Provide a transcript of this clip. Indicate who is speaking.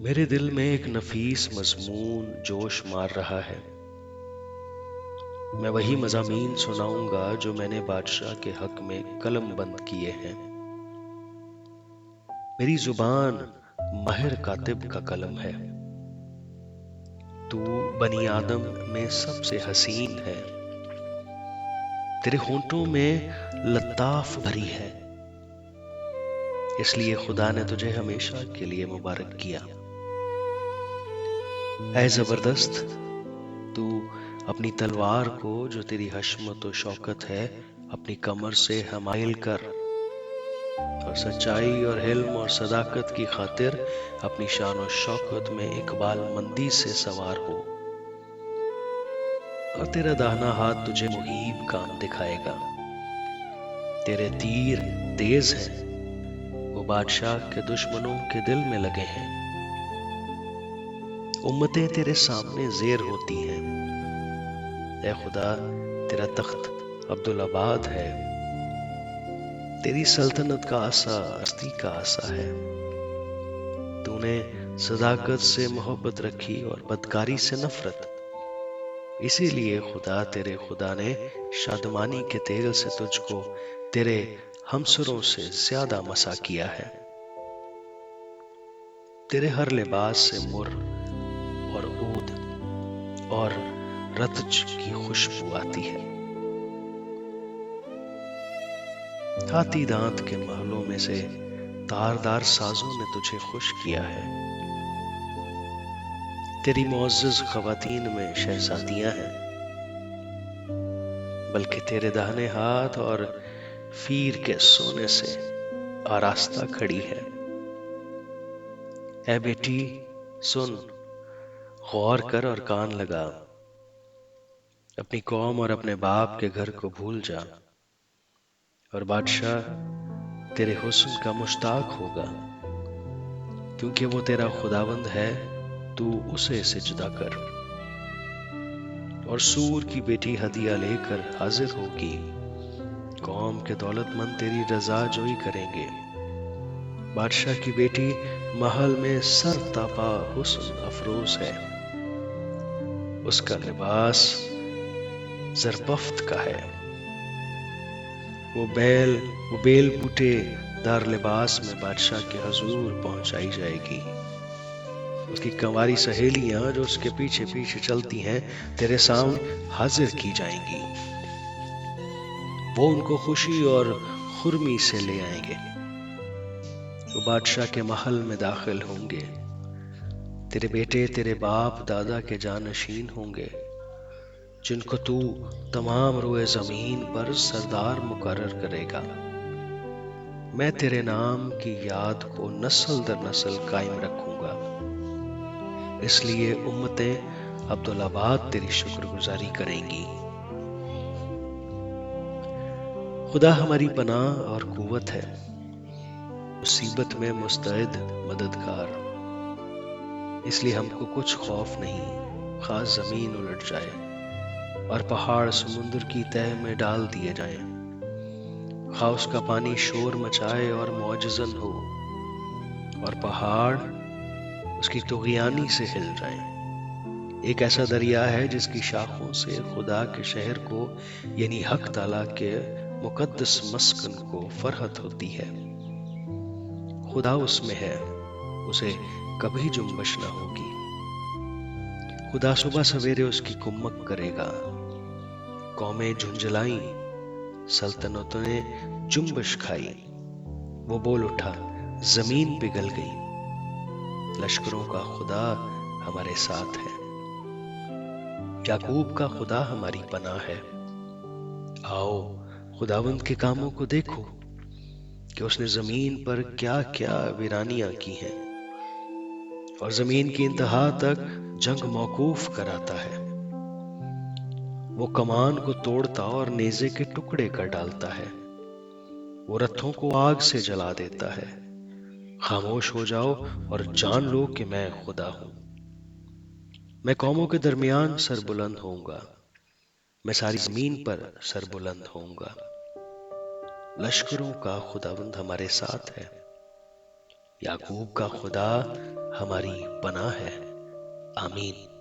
Speaker 1: मेरे दिल में एक नफीस मजमून जोश मार रहा है। मैं वही मज़ामीन सुनाऊंगा जो मैंने बादशाह के हक में कलम बंद किए हैं। मेरी जुबान माहिर कातिब का कलम है। तू बनी आदम में सबसे हसीन है। तेरे होंठों में लताफ भरी है, इसलिए खुदा ने तुझे हमेशा के लिए मुबारक किया। ऐ जबरदस्त, तू अपनी तलवार को जो तेरी हशमत और शौकत है अपनी कमर से हमाइल कर, और सच्चाई और हिल्म और सदाकत की खातिर अपनी शान और शौकत में इकबाल मंदी से सवार हो। और तेरा दाहिना हाथ तुझे मुहीब काम दिखाएगा। तेरे तीर तेज हैं, वो बादशाह के दुश्मनों के दिल में लगे हैं। उम्मतें तेरे सामने जेर होती हैं। ऐ खुदा, तेरा तख्त अब्दुल आबाद है। तेरी सल्तनत का आसा हस्ती का आसा है। तूने सदाकत से मोहब्बत रखी और बदकारी से नफरत। इसीलिए खुदा तेरे खुदा ने शादमानी के तेल से तुझको तेरे हमसरों से ज्यादा मसा किया है। तेरे हर लिबास से मुर और ऊद और रतज की खुशबू आती है। हाथी दांत के महलों में से तारदार साजों ने तुझे खुश किया है। तेरी मुअज़्ज़ज़ ख़वातीन में शहज़ादियां हैं, बल्कि तेरे दाहिने हाथ और फीर के सोने से आरास्ता खड़ी है। ऐ बेटी सुन, गौर कर और कान लगा। अपनी कौम और अपने बाप के घर को भूल जा, और बादशाह तेरे हुस्न का मुश्ताक होगा, क्योंकि वो तेरा खुदावंद है। तू उसे सिजदा कर। और सूर की बेटी हदिया लेकर हाजिर होगी। कौम के दौलतमंद तेरी रजा जोई करेंगे। बादशाह की बेटी महल में सर तापा हुस्न अफरोज है। उसका लिबास जरबफ्त का है। वो बेल बूटे दार लिबास में बादशाह के हजूर पहुंचाई जाएगी। उसकी कंवारी सहेलियां जो उसके पीछे पीछे चलती हैं तेरे सामने हाजिर की जाएंगी। वो उनको खुशी और खुरमी से ले आएंगे। वो बादशाह के महल में दाखिल होंगे। तेरे बेटे तेरे बाप दादा के जानशीन होंगे, जिनको तू तमाम रोए जमीन पर सरदार मुकर्रर करेगा। मैं तेरे नाम की याद को नस्ल दर नस्ल कायम रखूंगा, इसलिए उम्मतें अब्दुल आबाद तेरी शुक्रगुजारी करेंगी। खुदा हमारी पनाह और कुव्वत है, मुसीबत में मुस्तैद मददगार। इसलिए हमको कुछ खौफ नहीं, खास जमीन उलट जाए और पहाड़ समुद्र की तह में डाल दिए जाएं, खा उसका पानी शोर मचाए और मौजजन हो, और पहाड़ उसकी तुग़यानी से हिल जाएं। एक ऐसा दरिया है जिसकी शाखों से खुदा के शहर को यानी हक ताला के मुकद्दस मस्कन को फरहत होती है। खुदा उसमें है, उसे कभी जुम्बश न होगी। खुदा सुबह सवेरे उसकी कुम्मक करेगा। कौमें झुंझलाई, सल्तनतों ने जुम्बश खाई। वो बोल उठा, जमीन पिघल गई। लश्करों का खुदा हमारे साथ है। याकूब का खुदा हमारी पनाह है। आओ खुदावंद के कामों को देखो कि उसने जमीन पर क्या क्या वीरानियां की हैं, और जमीन की इंतहा तक जंग मौकूफ कराता है। वो कमान को तोड़ता और नेज़े के टुकड़े कर डालता है। वो रथों को आग से जला देता है। खामोश हो जाओ और जान लो कि मैं खुदा हूं। मैं कौमों के दरमियान सरबुलंद होऊंगा। मैं सारी जमीन पर सरबुलंद होऊंगा। लश्करों का खुदावंद हमारे साथ है। याकूब का खुदा हमारी पनाह है। आमीन।